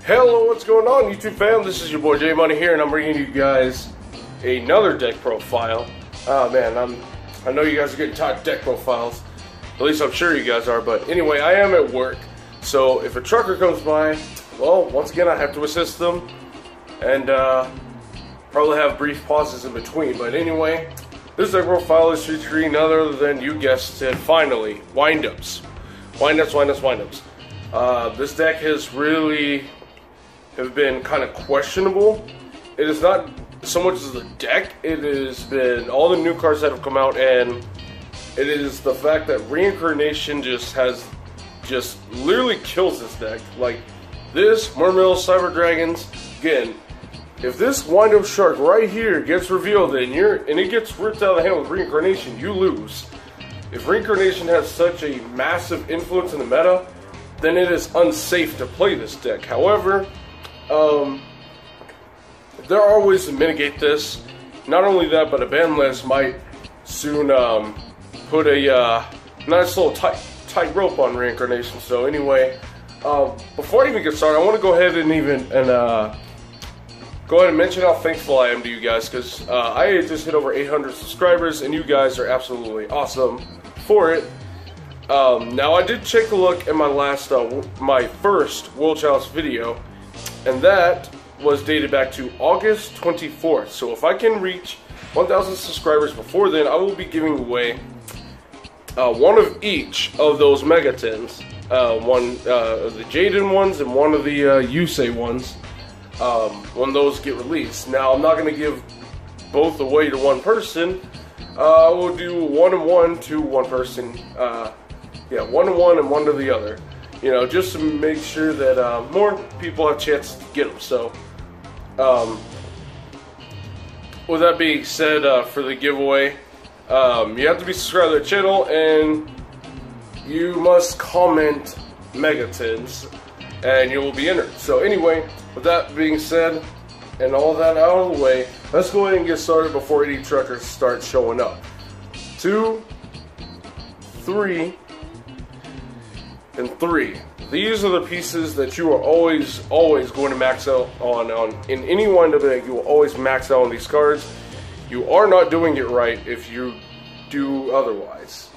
Hello, what's going on, YouTube fam? This is your boy J Money here, and I'm bringing you guys another deck profile. Oh man, I know you guys are getting tired of deck profiles. At least I'm sure you guys are. But anyway, I am at work, so if a trucker comes by, well, once again I have to assist them, and probably have brief pauses in between. But anyway, this deck profile is featuring none other than, you guessed it, finally, windups. Windups. This deck has really have been kind of questionable. It is not so much as the deck, it has been all the new cards that have come out, and it is the fact that Reincarnation just literally kills this deck. Like this, Mermail, Cyber Dragons, again, if this Windup Shark right here gets revealed and it gets ripped out of the hand with Reincarnation, you lose. If Reincarnation has such a massive influence in the meta, then it is unsafe to play this deck. However, there are ways to mitigate this. Not only that, but a ban list might soon put a nice little tight rope on Reincarnation. So anyway, before I even get started, I want to go ahead and mention how thankful I am to you guys, because I just hit over 800 subscribers, and you guys are absolutely awesome for it. Now I did take a look at my last, my first World Challenge video, and that was dated back to August 24th. So if I can reach 1,000 subscribers before then, I will be giving away one of each of those Megatins. One of the Jaden ones and one of the Yusei ones, when those get released. Now I'm not going to give both away to one person. I will do 1 and 1 to one person. Yeah, 1 and 1 and 1 to the other. You know, just to make sure that more people have a chance to get them. So, with that being said, for the giveaway, you have to be subscribed to the channel, and you must comment Megatins, and you will be entered. So anyway, with that being said, and all that out of the way, let's go ahead and get started before any truckers start showing up. 2, 3, and 3. These are the pieces that you are always going to max out on in any windup deck. You will always max out on these cards. You are not doing it right if you do otherwise.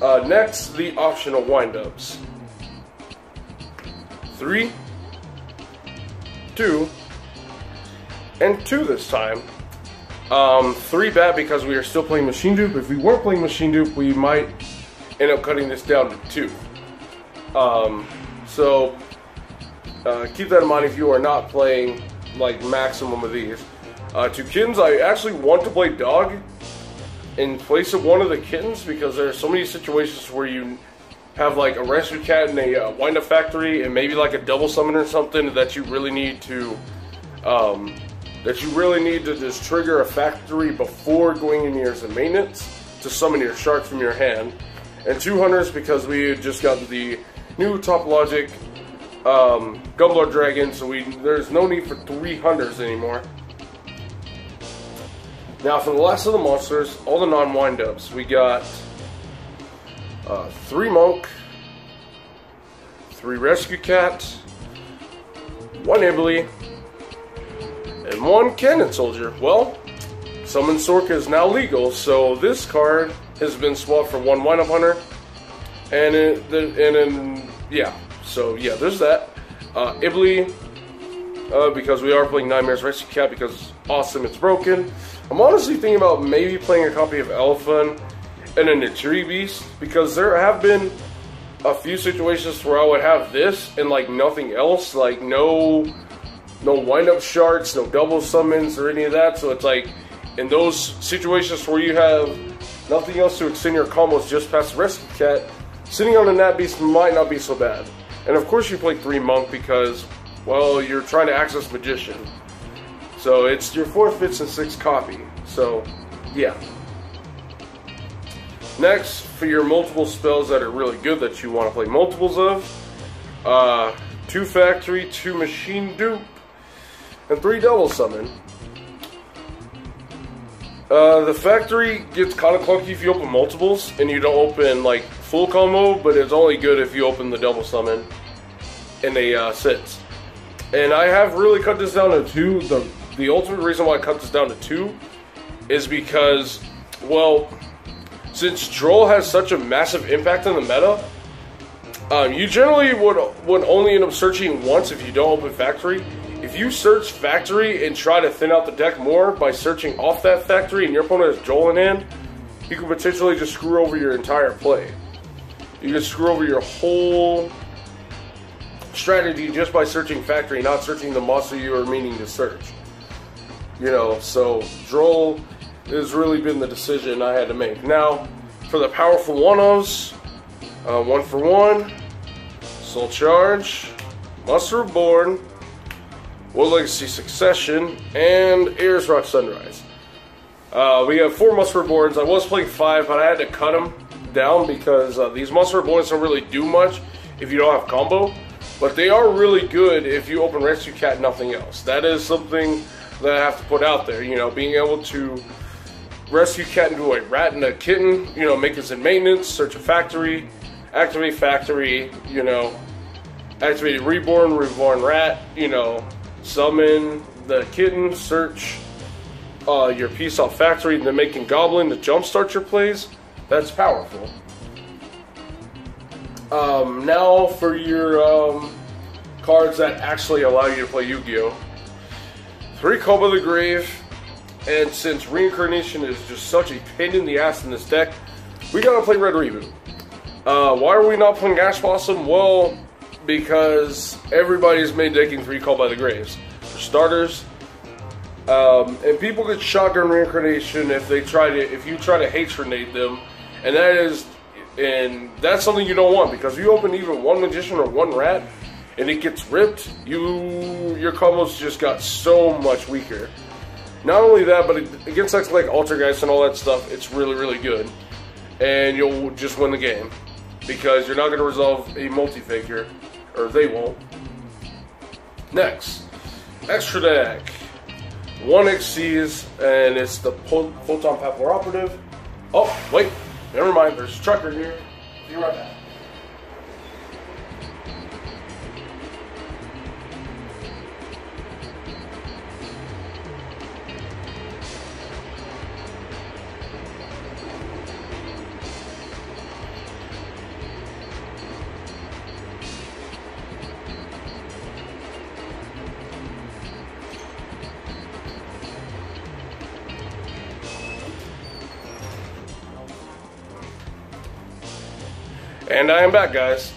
Next, the optional windups. 3, 2, and 2 this time. 3 bad because we are still playing Machine Dupe. If we weren't playing Machine Dupe, we might end up cutting this down to 2. So keep that in mind if you are not playing like maximum of these. 2 kittens, I actually want to play dog in place of one of the kittens, because there are so many situations where you have like a rescue cat in a windup factory, and maybe like a double summon or something that you really need to just trigger a factory before going in here as a maintenance to summon your shark from your hand. And 2 hunters, because we just got the new Top Logic Gunblood Dragon, so there's no need for 3 hunters anymore. Now for the last of the monsters, all the non-windups, we got 3 monk, 3 rescue cat, 1 Ibbly, and 1 cannon soldier. Well, Summon Sorka is now legal, so this card has been swapped for 1 windup hunter, yeah. So yeah, there's that. Ibbly, because we are playing Nightmare's Rescue Cat, because awesome, it's broken. I'm honestly thinking about maybe playing a copy of Elephant and a Naturi Beast, because there have been a few situations where I would have this and like nothing else, like no windup sharks, no double summons or any of that. So it's like, in those situations where you have nothing else to extend your combos just past the Rescue Cat, sitting on a Nat Beast might not be so bad. And of course you play 3 monk because, well, you're trying to access Magician. So it's your 4 fits and 6 copy. So, yeah. Next, for your multiple spells that are really good that you want to play multiples of, 2 factory, 2 machine dupe, and 3 double summon. The factory gets kind of clunky if you open multiples and you don't open like full combo, but it's only good if you open the double summon and they sits. And I have really cut this down to 2. The ultimate reason why I cut this down to 2 is because, well, since Droll has such a massive impact in the meta, you generally would only end up searching once if you don't open Factory. If you search Factory and try to thin out the deck more by searching off that Factory and your opponent has Droll in hand, you can potentially just screw over your entire play. You can screw over your whole strategy just by searching Factory, not searching the monster you are meaning to search. You know, so Droll has really been the decision I had to make. Now, for the powerful one-ofs, 1-for-1, Soul Charge, Muster Reborn, World Legacy Succession, and Ares Rock Sunrise. We have 4 Muster Reborns. I was playing 5, but I had to cut them down because these Muster Reborns don't really do much if you don't have combo. But they are really good if you open Rescue Cat and nothing else. That is something that I have to put out there. You know, being able to Rescue Cat into a rat and a kitten, you know, make this in maintenance, search a Factory, activate Factory, you know, activate Reborn rat, you know, summon the kitten, search your piece off Factory, and then making Goblin to jumpstart your plays. That's powerful. Now for your cards that actually allow you to play Yu-Gi-Oh! 3 Call by the Grave, and since Reincarnation is just such a pain in the ass in this deck, we gotta play Red Reboot. Why are we not playing Ash Blossom? Well, because everybody's main decking 3 Call by the Graves. For starters, and people get shotgun Reincarnation if you try to Hatronade them, and that's something you don't want, because if you open even 1 Magician or 1 Rat and it gets ripped, your combos just got so much weaker. Not only that, but against decks like Altergeist and all that stuff, it's really, really good. And you'll just win the game, because you're not going to resolve a multi-figure, or they won't. Next, extra deck. 1 Xyz, and it's the Photon Pathway Operative. Oh, wait, never mind, there's a trucker here. Be right back. And I am back, guys.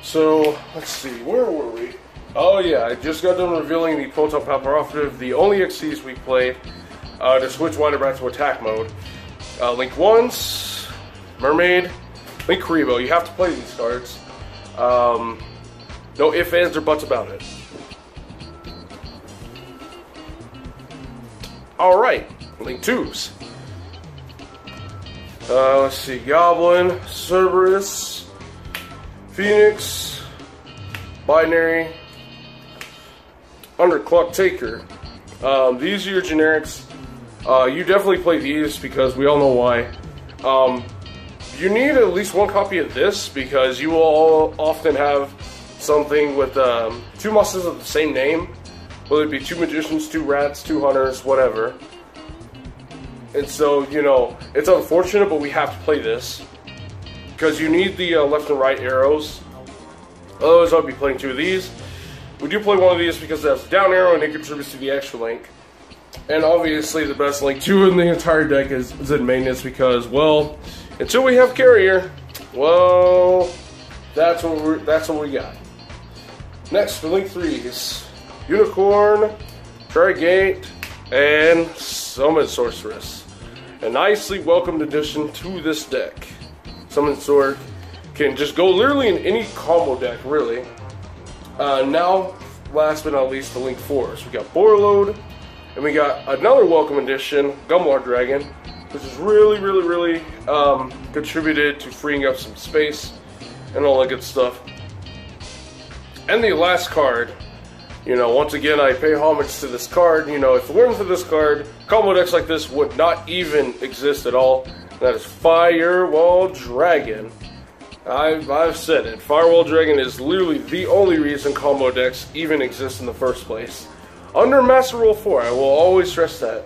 So, let's see, where were we? Oh yeah, I just got done revealing the Photon Pathway Operative, the only Xyz we played to switch Winterbat to attack mode. Link Once, Mermaid, Link Kuriboh. You have to play these cards. No ifs, ands, or buts about it. Alright, Link 2s. Let's see, Goblin, Cerberus, Phoenix, Binary, Underclock Taker. These are your generics. You definitely play these because we all know why. You need at least 1 copy of this because you will often have something with 2 monsters of the same name, whether it be 2 Magicians, 2 Rats, 2 Hunters, whatever. And so, you know, it's unfortunate, but we have to play this. Because you need the left and right arrows. Otherwise, I'll be playing 2 of these. We do play 1 of these because it has a down arrow and it contributes to the extra link. And obviously, the best link 2 in the entire deck is in maintenance because, well, until we have Carrier, well, that's what we got. Next, for link 3s, Unicorn, Trigate, and Summon Sorceress. A nicely welcomed addition to this deck. Summon Sword can just go literally in any combo deck, really. Now, last but not least, the Link 4s. We got Borreload, and we got another welcome addition, Gumlar Dragon, which has really contributed to freeing up some space and all that good stuff. And the last card, you know, once again, I pay homage to this card. You know, if it weren't for this card, combo decks like this would not even exist at all. That is Firewall Dragon. I've said it. Firewall Dragon is literally the only reason combo decks even exist in the first place. Under Master Rule 4, I will always stress that.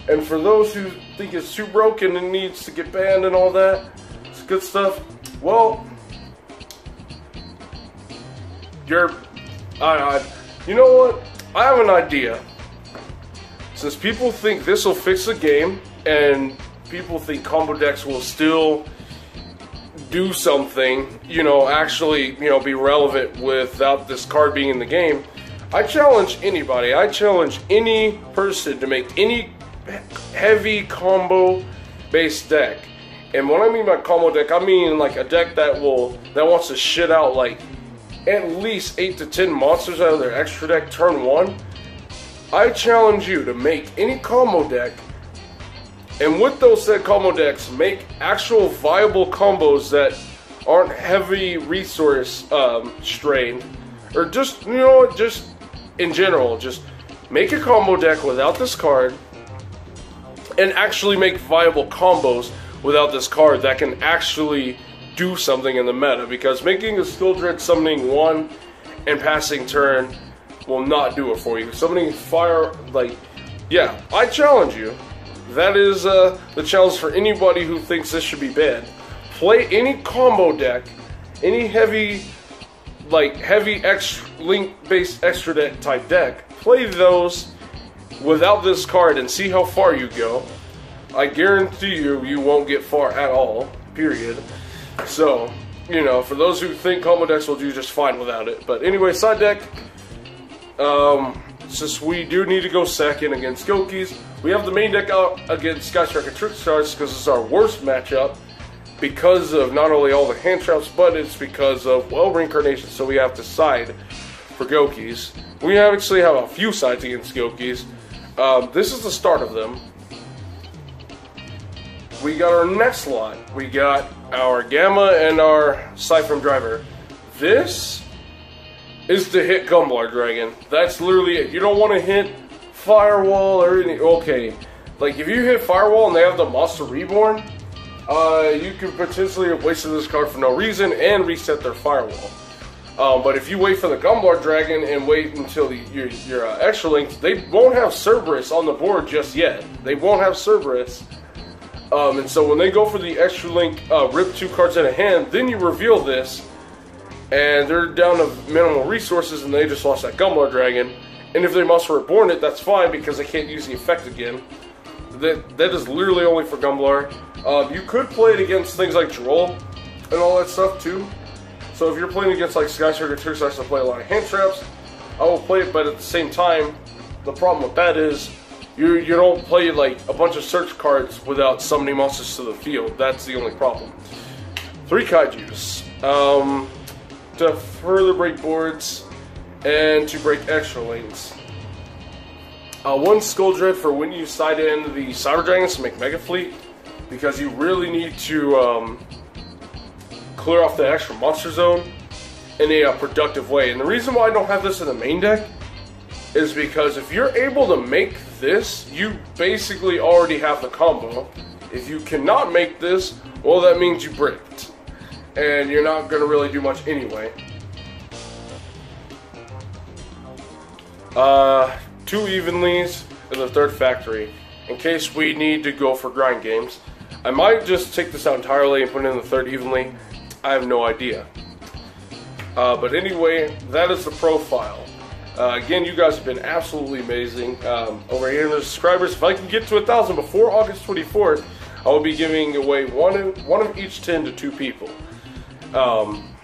And for those who think it's too broken and needs to get banned and all that, it's good stuff. Well, you know what? I have an idea. Since people think this will fix the game, and people think combo decks will still do something, actually, be relevant without this card being in the game, I challenge anybody, I challenge any person to make any heavy combo based deck. And what I mean by combo deck, I mean like a deck that wants to shit out like at least 8 to 10 monsters out of their extra deck turn 1. I challenge you to make any combo deck, and with those said combo decks, make actual viable combos that aren't heavy resource strained, or just, just in general, just make a combo deck without this card, and actually make viable combos without this card that can actually do something in the meta, because making a Skill Dread summoning 1 and passing turn will not do it for you. Summoning fire, yeah, I challenge you. That is the challenge for anybody who thinks this should be banned. Play any combo deck, any heavy link-based extra deck type deck. Play those without this card and see how far you go. I guarantee you won't get far at all, period. So, for those who think combo decks will do just fine without it. But anyway, side deck, since we do need to go second against Gokis, we have the main deck out against Sky Striker Trickstars because it's our worst matchup because of not only all the hand traps, but it's because of, well, Reincarnation, so we have to side for Gokis. We actually have a few sides against Gokis. This is the start of them. We got our next lot. We got our Gamma and our Siphon Driver. This is to hit Gumblar Dragon. That's literally it. You don't want to hit Firewall or anything. Okay, like if you hit Firewall and they have the Monster Reborn, you could potentially have wasted this card for no reason and reset their Firewall. But if you wait for the Gumblar Dragon and wait until your extra link, they won't have Cerberus on the board just yet. They won't have Cerberus. And so when they go for the extra link, rip 2 cards in a hand, then you reveal this, and they're down to minimal resources, and they just lost that Gumblar Dragon. And if they must reborn it, that's fine because they can't use the effect again. That is literally only for Gumblar. You could play it against things like Droll and all that stuff too. So if you're playing against like Sky Striker Trickstars to play a lot of hand traps, I will play it, but at the same time, the problem with that is you don't play like a bunch of search cards without summoning monsters to the field. That's the only problem. 3 Kaijus. To further break boards and to break extra lanes. 1 Skull Dread for when you side in the Cyber Dragons to make Mega Fleet, because you really need to clear off the extra monster zone in a productive way. And the reason why I don't have this in the main deck is because if you're able to make this, you basically already have the combo. If you cannot make this, well, that means you bricked. And you're not going to really do much anyway. 2 Evenlies and the 3rd Factory, in case we need to go for grind games. I might just take this out entirely and put in the 3rd Evenly. I have no idea. But anyway, that is the profile. Again, you guys have been absolutely amazing. Over here in the subscribers, if I can get to 1,000 before August 24th, I will be giving away one of each 10 to 2 people.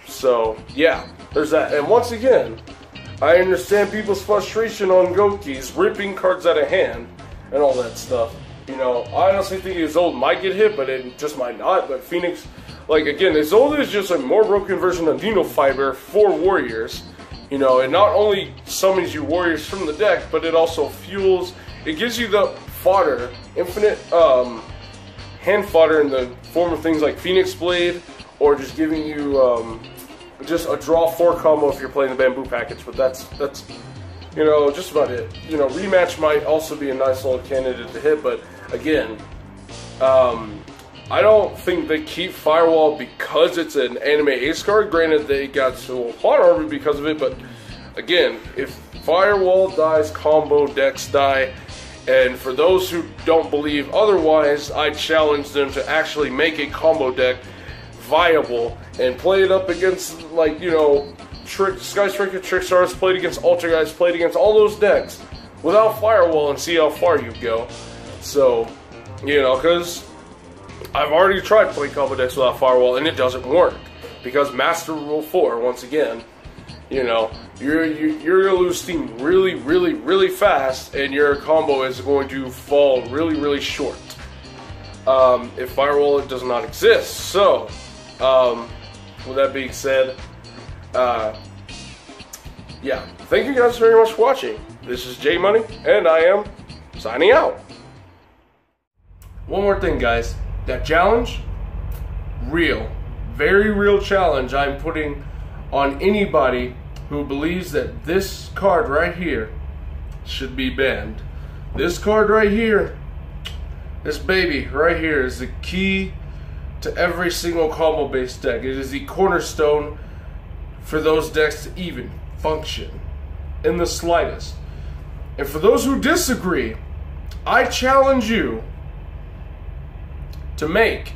So yeah, there's that. And once again, I understand people's frustration on Gokis ripping cards out of hand and all that stuff. I honestly think Isolde might get hit, but it just might not. But Phoenix, again, Isolde is just a more broken version of Dino Fiber for warriors. It not only summons you warriors from the deck, but it also fuels, it gives you the fodder, infinite hand fodder in the form of things like Phoenix Blade, or just giving you just a draw 4 combo if you're playing the Bamboo package. But that's just about it. Rematch might also be a nice little candidate to hit, but again, I don't think they keep Firewall because it's an anime ace card. Granted, they got to plot armor because of it, but again, if Firewall dies, combo decks die. And for those who don't believe otherwise, I challenge them to actually make a combo deck viable and play it up against, like, you know, Sky Striker, Trickstars, played against Altergeist, played against all those decks without Firewall and see how far you go. So, you know, because I've already tried playing combo decks without Firewall and it doesn't work. Because Master Rule 4, once again, you know, you're going to lose steam really, really, really fast, and your combo is going to fall really, really short if Firewall does not exist. So, with that being said, yeah, thank you guys very much for watching. This is J Money, and I am signing out. One more thing, guys. That challenge, real, very real challenge I'm putting on anybody who believes that this card right here should be banned. This card right here, this baby right here, is the key to every single combo based deck. It is the cornerstone for those decks to even function in the slightest. And for those who disagree, I challenge you to make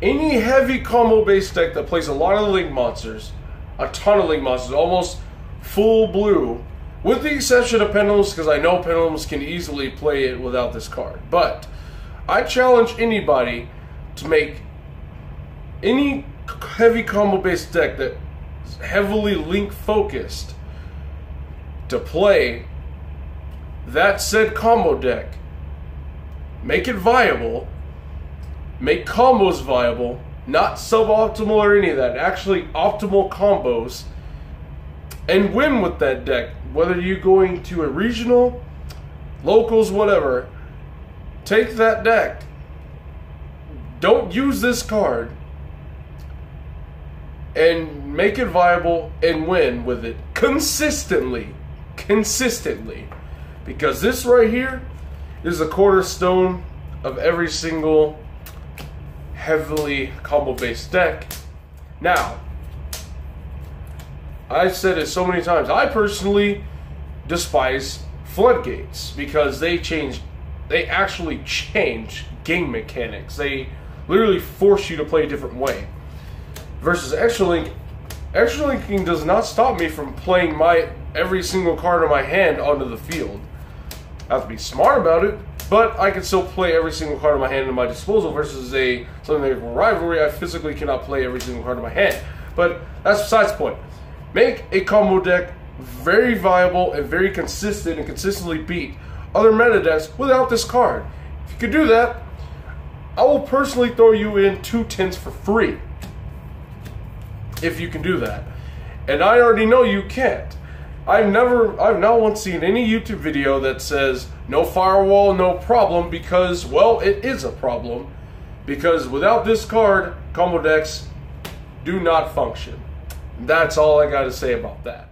any heavy combo based deck that plays a lot of Link monsters, a ton of Link monsters, almost full blue, with the exception of Pendulums, because I know Pendulums can easily play it without this card. But I challenge anybody to make any heavy combo based deck that's heavily Link focused to play that said combo deck. Make it viable, make combos viable, not suboptimal or any of that, actually optimal combos, and win with that deck. Whether you're going to a regional, locals, whatever, take that deck. Don't use this card and make it viable and win with it consistently. Because this right here is the cornerstone of every single heavily combo based deck. Now, I've said it so many times, I personally despise Floodgates because they actually change game mechanics. They literally force you to play a different way. Versus Extra Link, Extra Linking does not stop me from playing every single card in my hand onto the field. I have to be smart about it, but I can still play every single card in my hand at my disposal. Versus something like Rivalry, I physically cannot play every single card in my hand. But that's besides the point. Make a combo deck very viable and very consistent and consistently beat other meta decks without this card. If you could do that, I will personally throw you in 2 tints for free. If you can do that. And I already know you can't. I've not once seen any YouTube video that says no Firewall, no problem, because, well, it is a problem. Because without this card, combo decks do not function. That's all I got to say about that.